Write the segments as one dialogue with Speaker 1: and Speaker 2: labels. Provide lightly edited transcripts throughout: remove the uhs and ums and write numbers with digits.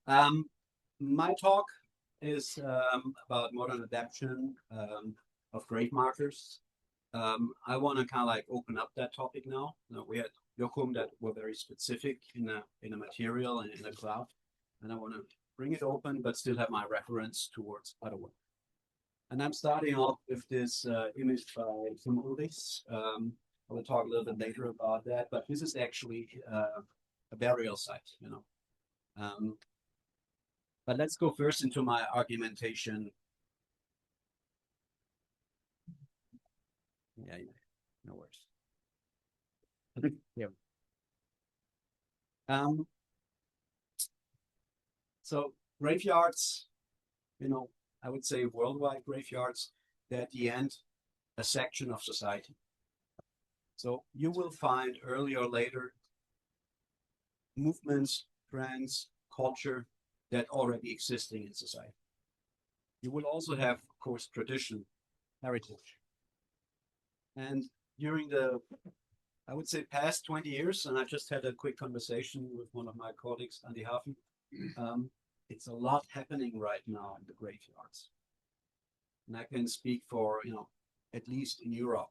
Speaker 1: Um, my talk is about modern adaptation of grave markers. I want to kind of like open up that topic now. We had Joachim that were very specific in a material and in a cloud, and I want to bring it open, but still have my reference towards other work. And I'm starting off with this image by Zimmermann. I will talk a little bit later about that, but this is actually a burial site, you know. But let's go first into my argumentation. Yeah, no worries. Yeah. So graveyards, you know, I would say worldwide graveyards, they're at the end a section of society. So you will find earlier or later movements, trends, culture that already existing in society. You will also have, of course, tradition, heritage. And during the, I would say, past 20 years, and I just had a quick conversation with one of my colleagues, Andy Hafen, it's a lot happening right now in the graveyards. And I can speak for, you know, at least in Europe.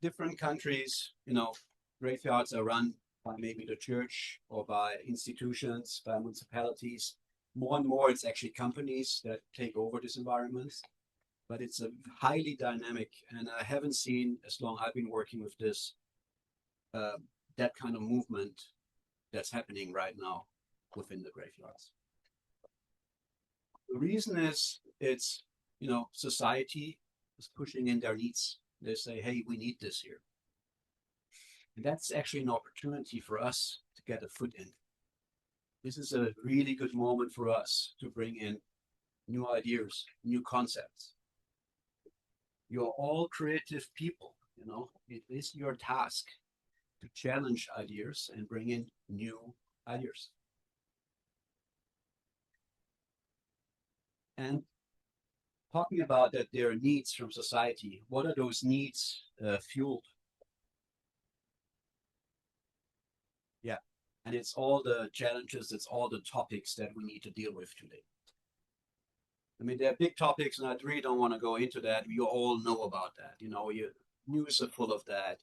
Speaker 1: Different countries, you know, graveyards are run by maybe the church or by institutions, by municipalities. More and more, it's actually companies that take over these environments. But it's a highly dynamic, and I haven't seen, as long I've been working with this, that kind of movement that's happening right now within the graveyards. The reason is it's, you know, society is pushing in their needs. They say, hey, we need this here. And that's actually an opportunity for us to get a foot in. This is a really good moment for us to bring in new ideas, new concepts. You're all creative people, you know, it is your task to challenge ideas and bring in new ideas. And talking about that there are needs from society, what are those needs fueled? Yeah, and it's all the challenges, it's all the topics that we need to deal with today. I mean, there are big topics, and I really don't want to go into that. You all know about that. You know, your news are full of that.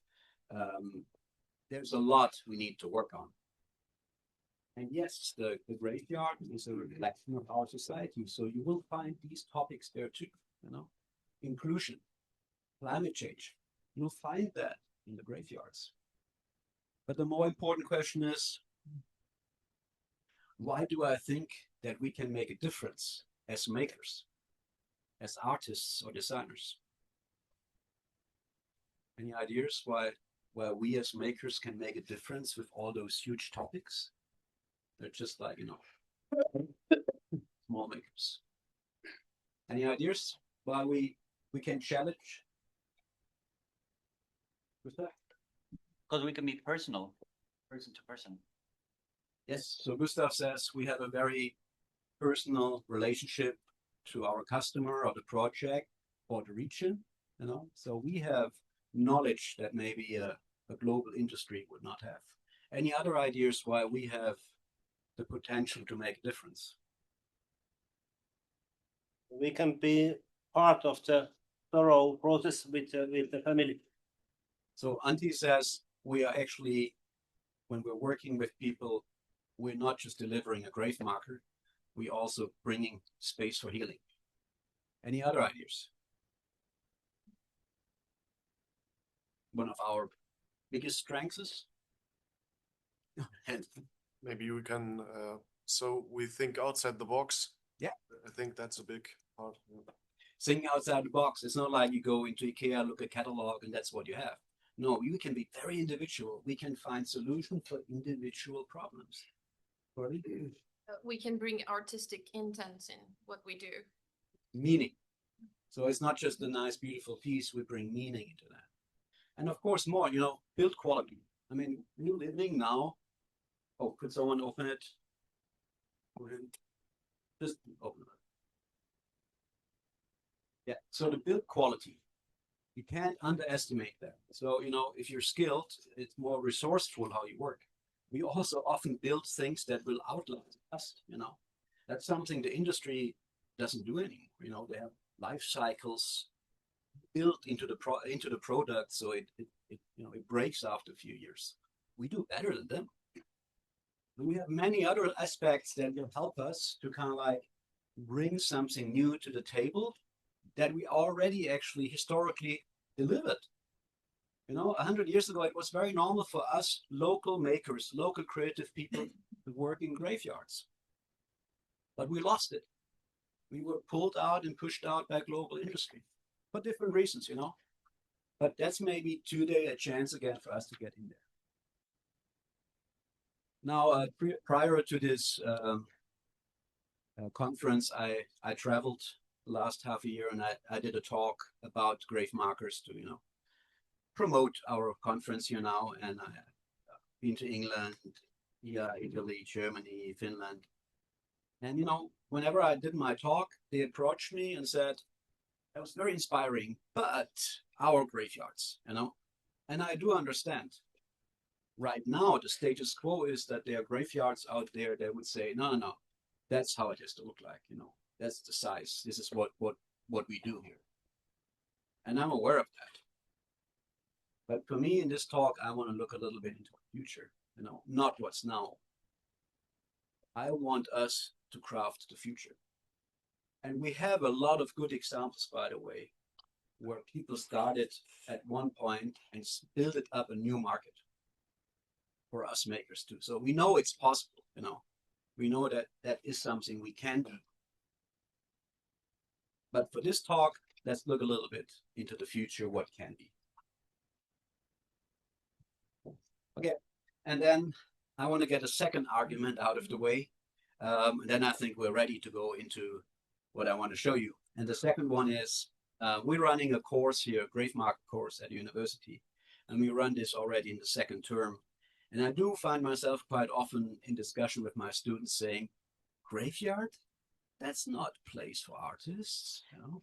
Speaker 1: There's a lot we need to work on. And yes, the graveyard is a reflection of our society. So you will find these topics there too, you know, inclusion, climate change. You'll find that in the graveyards. But the more important question is, why do I think that we can make a difference as makers, as artists or designers? Any ideas why we as makers can make a difference with all those huge topics? They're just like, you know, small makers. Any ideas why we can challenge with that?
Speaker 2: Because we can be personal, person to person.
Speaker 1: Yes, so Gustav says we have a very personal relationship to our customer or the project or the region, you know. So we have knowledge that maybe a global industry would not have. Any other ideas why we have the potential to make a difference?
Speaker 3: We can be part of the thorough process with the family.
Speaker 1: So Antti says we are actually, when we're working with people, we're not just delivering a grave marker, we're also bringing space for healing. Any other ideas? One of our biggest strengths is?
Speaker 4: Maybe we can, so we think outside the box.
Speaker 1: Yeah.
Speaker 4: I think that's a big part.
Speaker 1: Thinking outside the box, it's not like you go into IKEA, look at catalog, and that's what you have. No, we can be very individual. We can find solutions for individual problems.
Speaker 5: We can bring artistic intent in what we do.
Speaker 1: Meaning. So it's not just a nice, beautiful piece, we bring meaning into that. And of course, more, you know, build quality. I mean, new living now. Oh, could someone open it? Just open it. Yeah, so the build quality, you can't underestimate that. So, you know, if you're skilled, it's more resourceful how you work. We also often build things that will outlast us, you know. That's something the industry doesn't do anymore. You know, they have life cycles built into the product, so it it breaks after a few years. We do better than them. We have many other aspects that will help us to kind of like bring something new to the table that we already actually historically delivered. You know, 100 years ago, it was very normal for us local makers, local creative people to work in graveyards. But we lost it. We were pulled out and pushed out by global industry for different reasons, you know. But that's maybe today a chance again for us to get in there. Now, prior to this conference, I traveled the last half a year, and I did a talk about grave markers to, you know, promote our conference here now. And I've been to England, yeah, Italy, Germany, Finland. And, you know, whenever I did my talk, they approached me and said, that was very inspiring, but our graveyards, you know, and I do understand. Right now, the status quo is that there are graveyards out there that would say, no, no, no, that's how it has to look like, you know, that's the size. This is what we do here. And I'm aware of that. But for me, in this talk, I want to look a little bit into the future, you know, not what's now. I want us to craft the future. And we have a lot of good examples, by the way, where people started at one point and built it up a new market for us makers too. So we know it's possible, you know. We know that that is something we can do. But for this talk, let's look a little bit into the future, what can be. Okay, and then I want to get a second argument out of the way. Then I think we're ready to go into what I want to show you. And the second one is, we're running a course here, a grave marker course at university. And we run this already in the second term. And I do find myself quite often in discussion with my students saying, graveyard? That's not a place for artists, you know.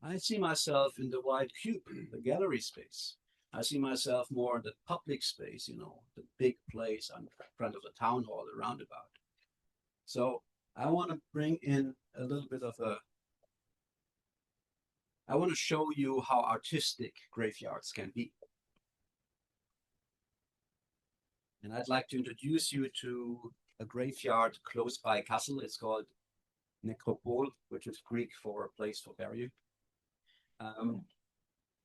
Speaker 1: I see myself in the white cube, the gallery space. I see myself more in the public space, you know, the big place in front of the town hall, the roundabout. So I want to bring in a little bit of I want to show you how artistic graveyards can be. And I'd like to introduce you to a graveyard close by Kassel. It's called Necropole, which is Greek for a place for burial.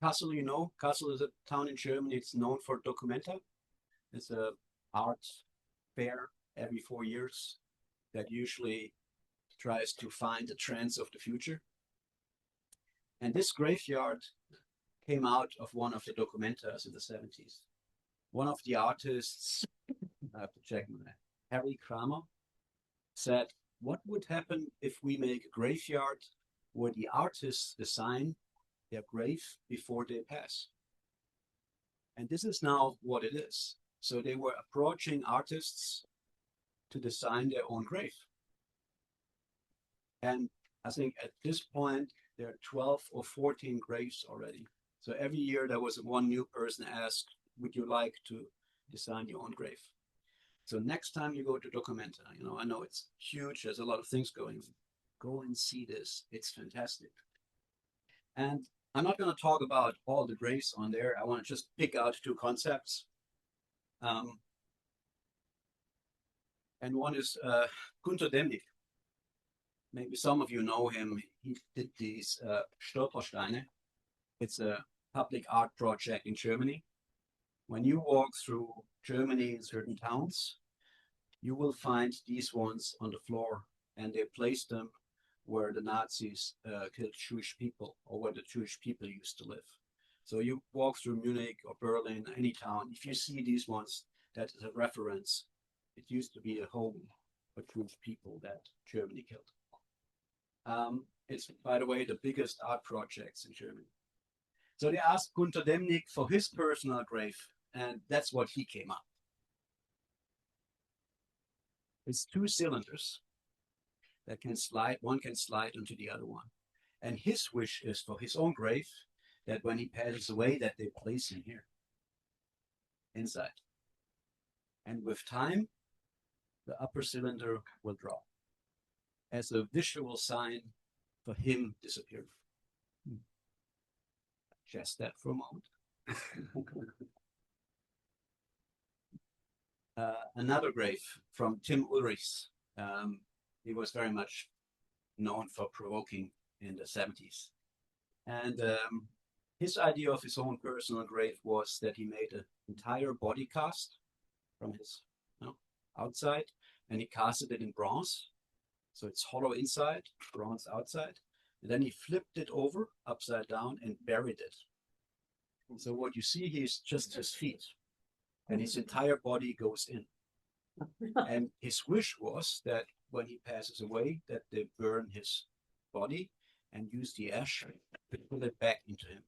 Speaker 1: Kassel, you know, Kassel is a town in Germany. It's known for Documenta. It's an art fair every 4 years that usually tries to find the trends of the future. And this graveyard came out of one of the Documentas in the 70s. One of the artists, I have to check my Harry Kramer, said, what would happen if we make a graveyard where the artists design their grave before they pass? And this is now what it is. So they were approaching artists to design their own grave. And I think at this point, there are 12 or 14 graves already. So every year there was one new person asked, would you like to design your own grave? So next time you go to Documenta, you know, I know it's huge. There's a lot of things going on. Go and see this. It's fantastic. And I'm not going to talk about all the graves on there. I want to just pick out two concepts. And one is Gunter Demnig. Maybe some of you know him. He did these Stolpersteine. It's a public art project in Germany. When you walk through Germany in certain towns, you will find these ones on the floor, and they placed them where the Nazis killed Jewish people, or where the Jewish people used to live. So you walk through Munich or Berlin, any town, if you see these ones, that is a reference. It used to be a home for Jewish people that Germany killed. It's, by the way, the biggest art projects in Germany. So they asked Gunter Demnig for his personal grave, and that's what he came up. It's two cylinders that can slide, one can slide into the other one. And his wish is for his own grave, that when he passes away, that they place him here, inside. And with time, the upper cylinder will drop as a visual sign for him disappearing. Just that for a moment. Another grave from Tim Ulrichs. He was very much known for provoking in the 70s. And his idea of his own personal grave was that he made an entire body cast from his outside, and he casted it in bronze. So it's hollow inside, bronze outside. And then he flipped it over upside down and buried it. So what you see here is just his feet, and his entire body goes in. And his wish was that when he passes away, that they burn his body and use the ash to pull it back into him.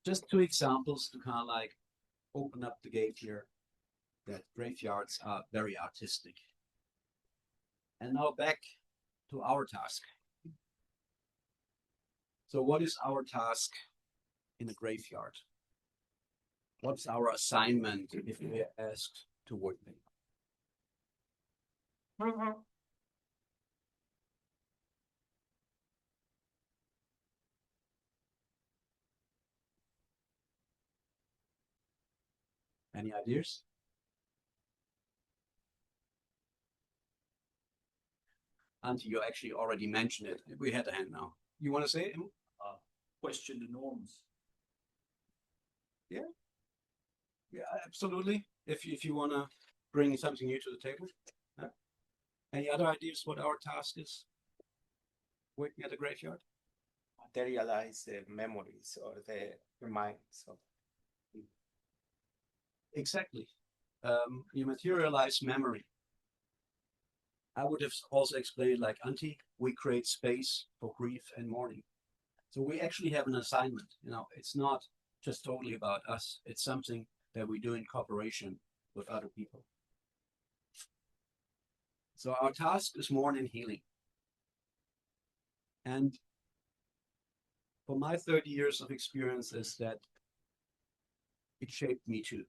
Speaker 1: Just two examples to kind of like open up the gate here that graveyards are very artistic. And now back to our task. So what is our task in a graveyard? What's our assignment if we are asked to work there? Any ideas? Auntie, you actually already mentioned it. We had a hand now. You want to say it?
Speaker 6: Question the norms.
Speaker 1: Yeah, absolutely. If you want to bring something new to the table. Any other ideas what our task is? Working at the graveyard?
Speaker 7: Materialize the memories or the reminds of.
Speaker 1: Exactly. You materialize memory. I would have also explained like Auntie, we create space for grief and mourning. So we actually have an assignment, it's not just totally about us. It's something that we do in cooperation with other people. So our task is mourning and healing. And for my 30 years of experience is that it shaped me too.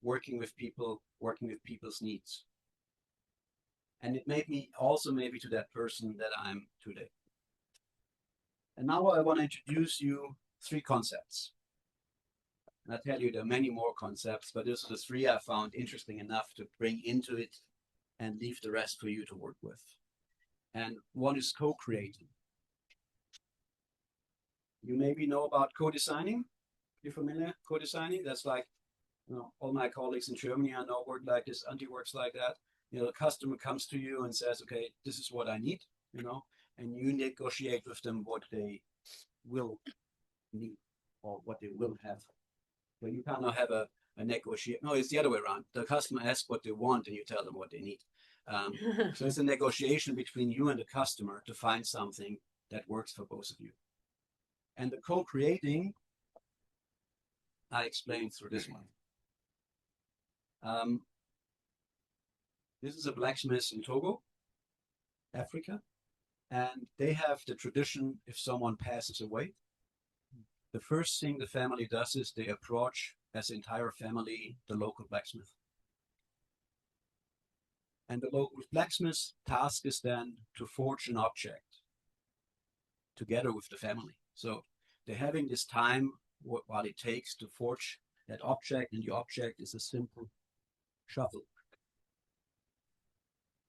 Speaker 1: Working with people, working with people's needs. And it made me also maybe to that person that I'm today. And now I want to introduce you 3 concepts. And I tell you there are many more concepts, but these are the 3 I found interesting enough to bring into it and leave the rest for you to work with. And one is co-creating. You maybe know about co-designing. You familiar? Co-designing? That's like, all my colleagues in Germany I know work like this. Auntie works like that. The customer comes to you and says, okay, this is what I need, and you negotiate with them what they will need or what they will have. So you cannot have a negotiation. No, it's the other way around. The customer asks what they want and you tell them what they need. So it's a negotiation between you and the customer to find something that works for both of you. And the co-creating, I explained through this one. This is a blacksmith in Togo, Africa, and they have the tradition if someone passes away, the first thing the family does is they approach as the entire family the local blacksmith. And the local blacksmith's task is then to forge an object together with the family. So they're having this time while it takes to forge that object, and the object is a simple shovel.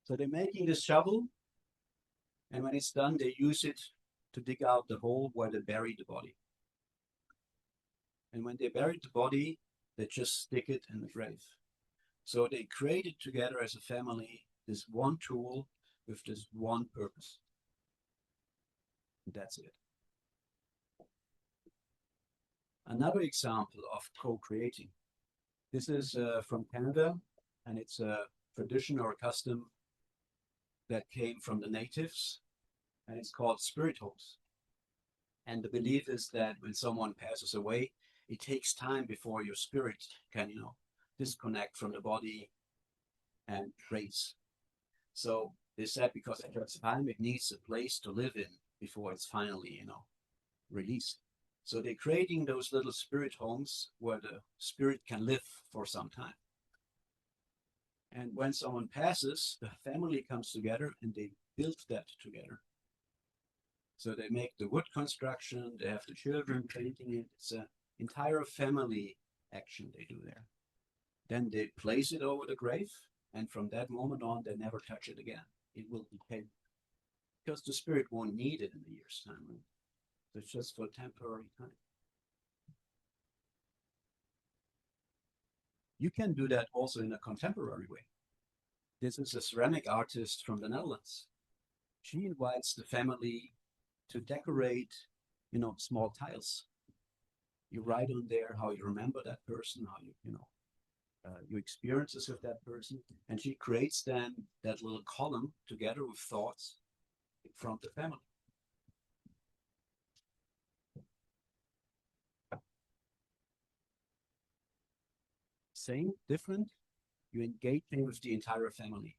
Speaker 1: So they're making this shovel, and when it's done, they use it to dig out the hole where they bury the body. And when they buried the body, they just stick it in the grave. So they created together as a family this one tool with this one purpose. And that's it. Another example of co-creating. This is from Canada, and it's a tradition or a custom that came from the natives, and it's called spirit homes. And the belief is that when someone passes away, it takes time before your spirit can, disconnect from the body and raise. So they said because it takes time, it needs a place to live in before it's finally, released. So they're creating those little spirit homes where the spirit can live for some time. And when someone passes, the family comes together and they build that together. So they make the wood construction, they have the children painting it. It's an entire family action they do there. Then they place it over the grave, and from that moment on, they never touch it again. It will decay. Because the spirit won't need it in a year's time. Right? So it's just for temporary time. You can do that also in a contemporary way. This is a ceramic artist from the Netherlands. She invites the family to decorate, small tiles. You write on there how you remember that person, how your experiences with that person, and she creates then that little column together with thoughts from the family. Same, different. You engage with the entire family.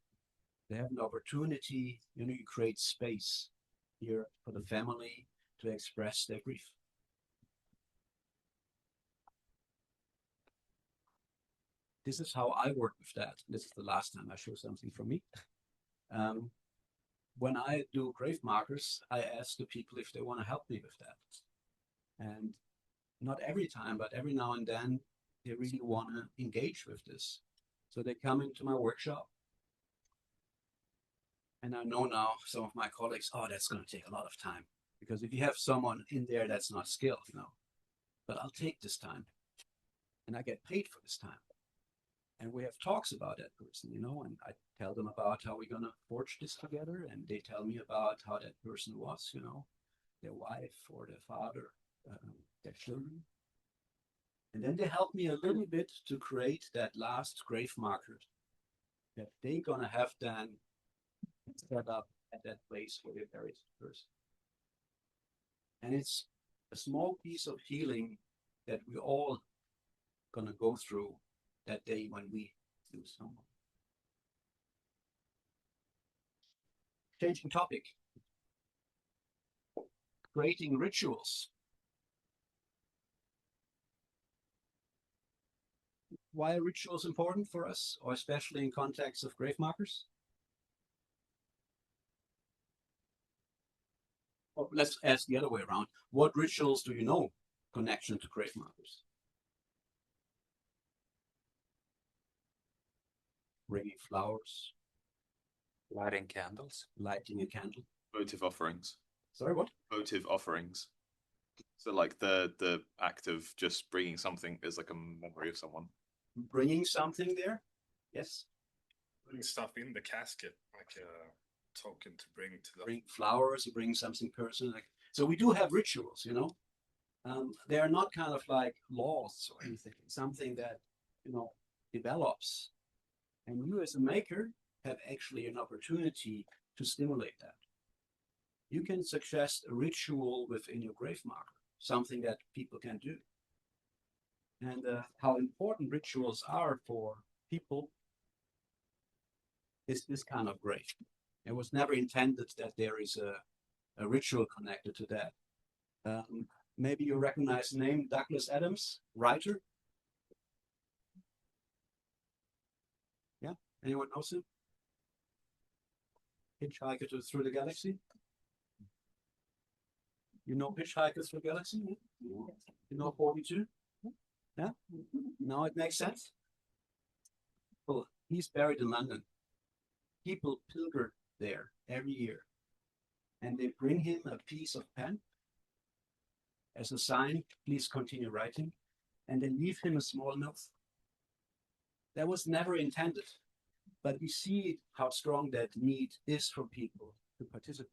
Speaker 1: They have an opportunity, you create space here for the family to express their grief. This is how I work with that. This is the last time I show something from me. When I do grave markers, I ask the people if they want to help me with that. And not every time, but every now and then, they really want to engage with this. So they come into my workshop. And I know now some of my colleagues, that's going to take a lot of time. Because if you have someone in there that's not skilled, but I'll take this time. And I get paid for this time. And we have talks about that person, and I tell them about how we're going to forge this together. And they tell me about how that person was, their wife or their father, their children. And then they help me a little bit to create that last grave marker that they're going to have then set up at that place where they buried the person. And it's a small piece of healing that we all going to go through that day when we lose someone. Changing topic. Creating rituals. Why are rituals important for us, or especially in context of grave markers? Well, let's ask the other way around. What rituals do you know connection to grave markers? Bringing flowers.
Speaker 8: Lighting candles.
Speaker 1: Lighting a candle.
Speaker 9: Votive offerings.
Speaker 1: Sorry, what?
Speaker 9: Votive offerings. So like the act of just bringing something as like a memory of someone.
Speaker 1: Bringing something there? Yes.
Speaker 4: Putting stuff in the casket, like a token to bring to the...
Speaker 1: Bring flowers, bring something personal. So we do have rituals, They are not kind of like laws or anything. Something that, develops. And you as a maker have actually an opportunity to stimulate that. You can suggest a ritual within your grave marker, something that people can do. And how important rituals are for people is this kind of grave. It was never intended that there is a ritual connected to that. Maybe you recognize the name Douglas Adams, writer. Yeah, anyone knows him? Hitchhiker Through the Galaxy. You know Hitchhiker Through the Galaxy? You know 42? Yeah? Now it makes sense? Well, he's buried in London. People pilgrim there every year. And they bring him a piece of pen as a sign, please continue writing. And they leave him a small note. That was never intended. But we see how strong that need is for people to participate.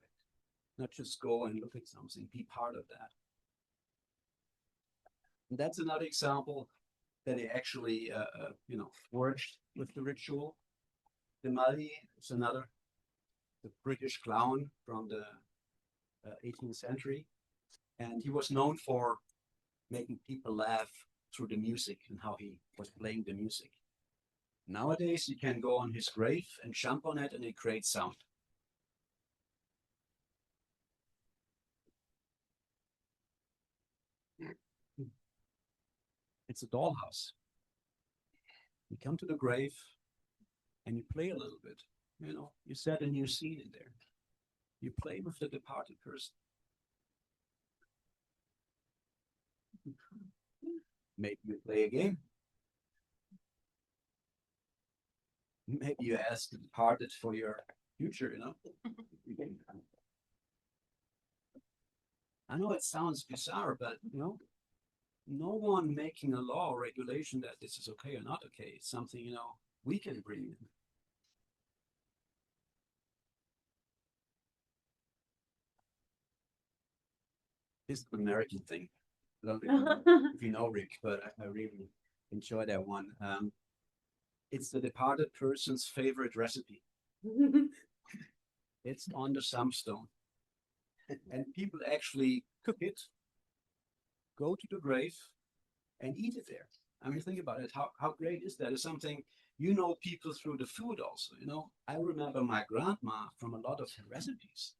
Speaker 1: Not just go and look at something, be part of that. And that's another example that they actually, forged with the ritual. The Mali is the British clown from the 18th century. And he was known for making people laugh through the music and how he was playing the music. Nowadays, you can go on his grave and jump on it and it creates sound. It's a dollhouse. You come to the grave and you play a little bit. You know, you set a new scene in there. You play with the departed person. Maybe you play a game. Maybe you ask the departed for your future, you know. I know it sounds bizarre, but you know, no one making a law or regulation that this is okay or not okay. It's something, you know, we can bring in. This is an American thing. I don't know if you know Rick, but I really enjoy that one. It's the departed person's favorite recipe. It's on the Samstone. And people actually cook it, go to the grave, and eat it there. I mean, think about it. How great is that? It's something, you know, people through the food also, you know. I remember my grandma from a lot of her recipes.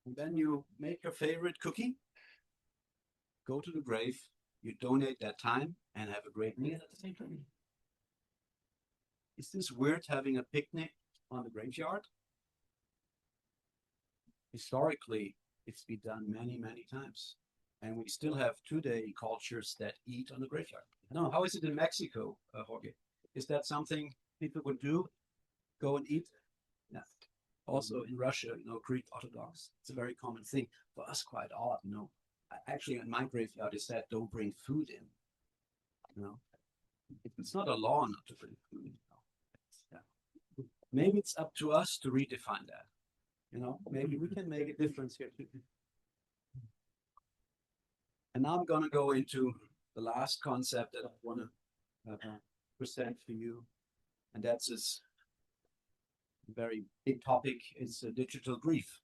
Speaker 1: And then you make your favorite cookie, go to the grave, you donate that time, and have a great meal at the same time. Is this weird having a picnic on the graveyard? Historically, it's been done many, many times. And we still have today cultures that eat on the graveyard. I don't know, how is it in Mexico, Jorge? Is that something people would do? Go and eat? Yeah. Also in Russia, you know, Greek Orthodox, it's a very common thing. For us, quite odd, you know. Actually, in my graveyard, it said don't bring food in. You know, it's not a law not to bring food in. Yeah. Maybe it's up to us to redefine that. You know, maybe we can make a difference here too. And now I'm going to go into the last concept that I want to present for you, and that's this very big topic. It's a digital grief.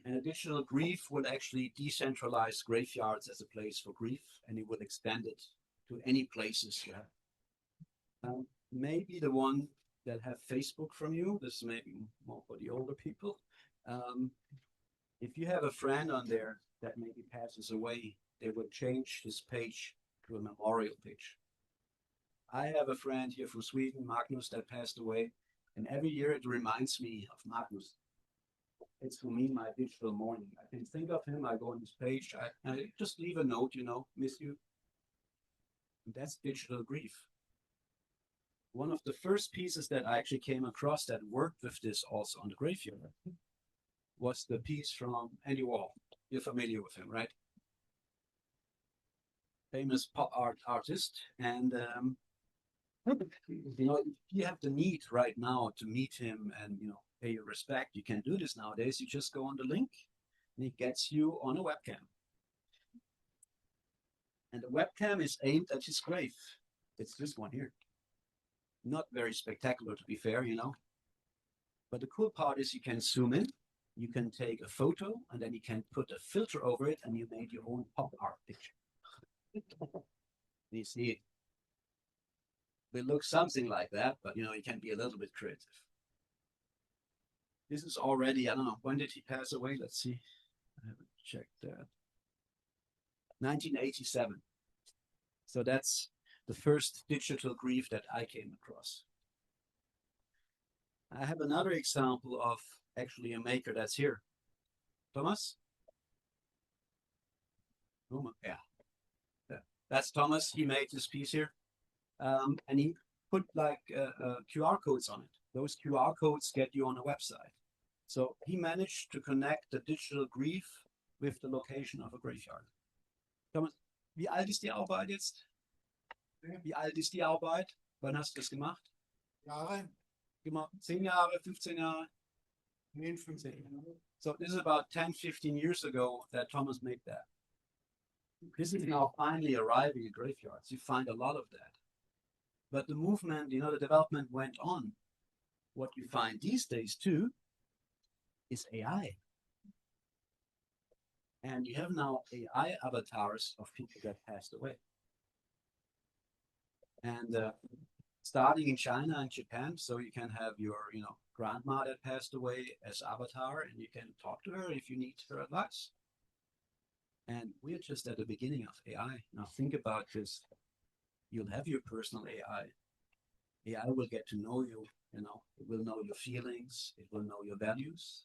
Speaker 1: And a digital grief will actually decentralize graveyards as a place for grief, and it will extend it to any places you have. Maybe the one that have Facebook from you, this is maybe more for the older people. If you have a friend on there that maybe passes away, they will change this page to a memorial page. I have a friend here from Sweden, Magnus, that passed away, and every year it reminds me of Magnus. It's for me my digital mourning. I can think of him, I go on this page, I just leave a note, you know, miss you. And that's digital grief. One of the first pieces that I actually came across that worked with this also on the graveyard was the piece from Andy Warhol. You're familiar with him, right? Famous pop art artist. And, you know, if you have the need right now to meet him and, you know, pay your respect, you can do this nowadays. You just go on the link and it gets you on a webcam. And the webcam is aimed at his grave. It's this one here. Not very spectacular, to be fair, you know. But the cool part is you can zoom in, you can take a photo, and then you can put a filter over it, and you made your own pop art picture. You see, it looks something like that, but you know, you can be a little bit creative. This is already, I don't know, when did he pass away? Let's see. I haven't checked that. 1987. So that's the first digital grief that I came across. I have another example of actually a maker that's here. Thomas? Yeah. That's Thomas. He made this piece here. And he put like QR codes on it. Those QR codes get you on a website. So he managed to connect the digital grief with the location of a graveyard. Thomas, wie alt ist die Arbeit jetzt? Wie alt ist die Arbeit? Wann hast du das gemacht?
Speaker 7: Jahre?
Speaker 1: 10 Jahre, 15 Jahre?
Speaker 7: 15 Jahre.
Speaker 1: So this is about 10, 15 years ago that Thomas made that. This is now finally arriving at graveyards. You find a lot of that. But the movement, you know, the development went on. What you find these days too is AI. And you have now AI avatars of people that passed away. And starting in China and Japan, so you can have your, you know, grandma that passed away as avatar, and you can talk to her if you need her advice. And we're just at the beginning of AI. Now think about this. You'll have your personal AI. AI will get to know you, it will know your feelings, it will know your values.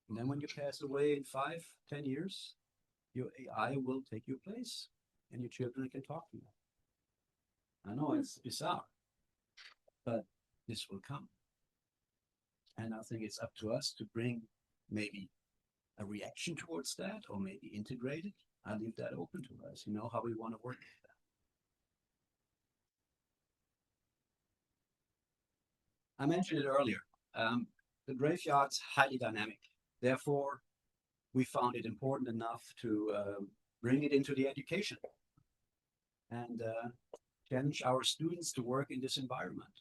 Speaker 1: And then when you pass away in 5, 10 years, your AI will take your place and your children can talk to you. I know it's bizarre, but this will come. And I think it's up to us to bring maybe a reaction towards that or maybe integrate it. I leave that open to us, how we want to work with that. I mentioned it earlier. The graveyard's highly dynamic. Therefore, we found it important enough to bring it into the education and challenge our students to work in this environment.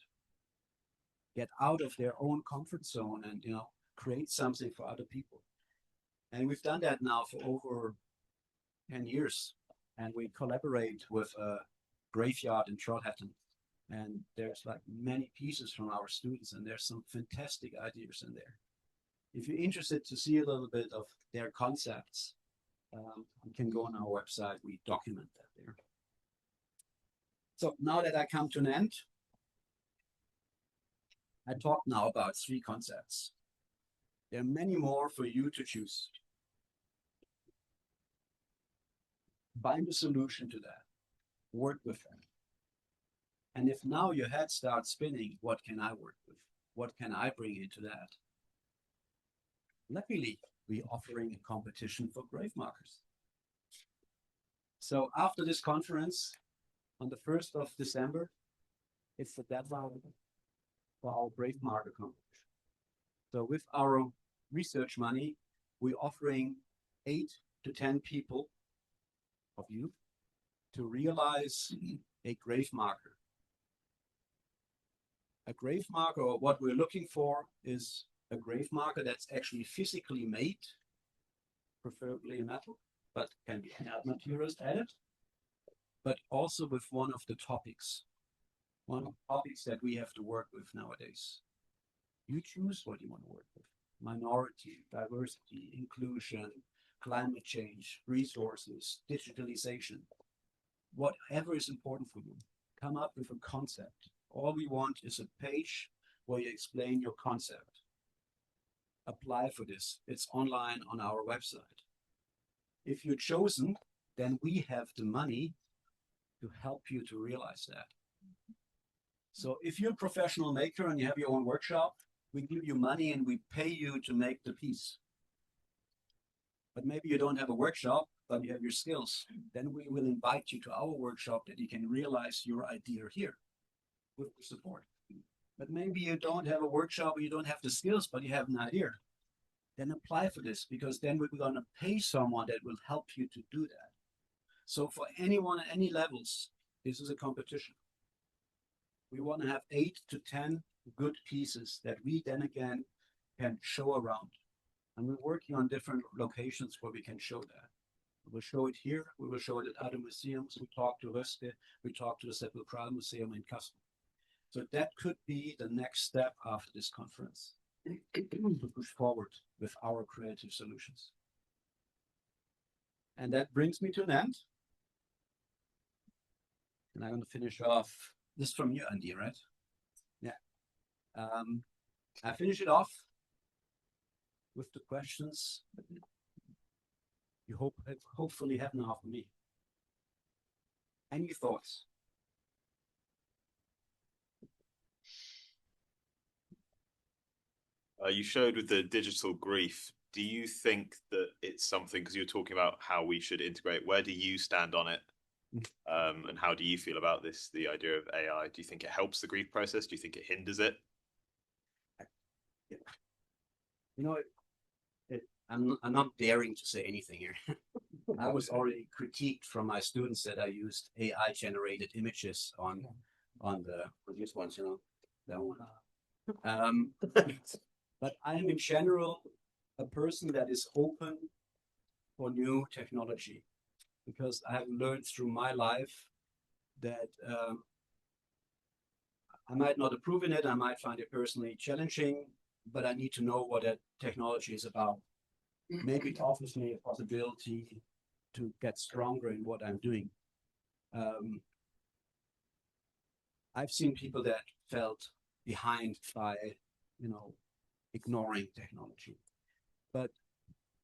Speaker 1: Get out of their own comfort zone and, create something for other people. And we've done that now for over 10 years. And we collaborate with a graveyard in Trollhättan. And there's like many pieces from our students, and there's some fantastic ideas in there. If you're interested to see a little bit of their concepts, you can go on our website. We document that there. So now that I come to an end, I talk now about 3 concepts. There are many more for you to choose. Find a solution to that. Work with them. And if now your head starts spinning, what can I work with? What can I bring into that? Luckily, we're offering a competition for grave markers. So after this conference, on the 1st of December, it's the deadline for our grave marker competition. So with our research money, we're offering 8 to 10 people of you to realize a grave marker. A grave marker, or what we're looking for, is a grave marker that's actually physically made, preferably in metal, but can be any other materials added, but also with one of the topics. One of the topics that we have to work with nowadays. You choose what you want to work with. Minority, diversity, inclusion, climate change, resources, digitalization. Whatever is important for you, come up with a concept. All we want is a page where you explain your concept. Apply for this. It's online on our website. If you're chosen, then we have the money to help you to realize that. So if you're a professional maker and you have your own workshop, we give you money and we pay you to make the piece. But maybe you don't have a workshop, but you have your skills. Then we will invite you to our workshop that you can realize your idea here with the support. But maybe you don't have a workshop or you don't have the skills, but you have an idea. Then apply for this, because then we're going to pay someone that will help you to do that. So for anyone at any levels, this is a competition. We want to have 8 to 10 good pieces that we then again can show around. And we're working on different locations where we can show that. We will show it here. We will show it at other museums. We talk to Röske. We talk to the Sepulchral Museum in Kassel. So that could be the next step after this conference, to push forward with our creative solutions. And that brings me to an end. And I'm going to finish off this from you, Andy, right? Yeah. I finish it off with the questions you hopefully have now for me. Any thoughts?
Speaker 9: You showed with the digital grief. Do you think that it's something, because you're talking about how we should integrate, where do you stand on it? And how do you feel about this, the idea of AI? Do you think it helps the grief process? Do you think it hinders it?
Speaker 1: You know, I'm not daring to say anything here. I was already critiqued from my students that I used AI generated images on these ones, that one. But I am in general a person that is open for new technology, because I have learned through my life that I might not approve in it, I might find it personally challenging, but I need to know what that technology is about. Maybe it offers me a possibility to get stronger in what I'm doing. I've seen people that felt behind by, ignoring technology. But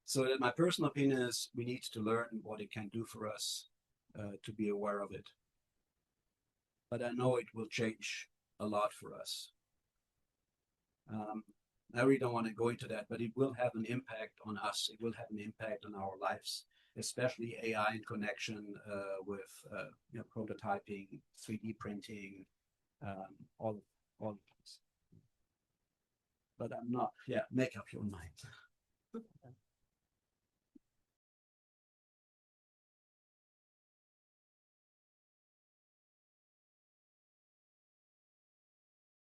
Speaker 1: so that my personal opinion is we need to learn what it can do for us to be aware of it. But I know it will change a lot for us. I really don't want to go into that, but it will have an impact on us. It will have an impact on our lives, especially AI in connection with prototyping, 3D printing, all of this. But I'm not. Yeah, make up your mind.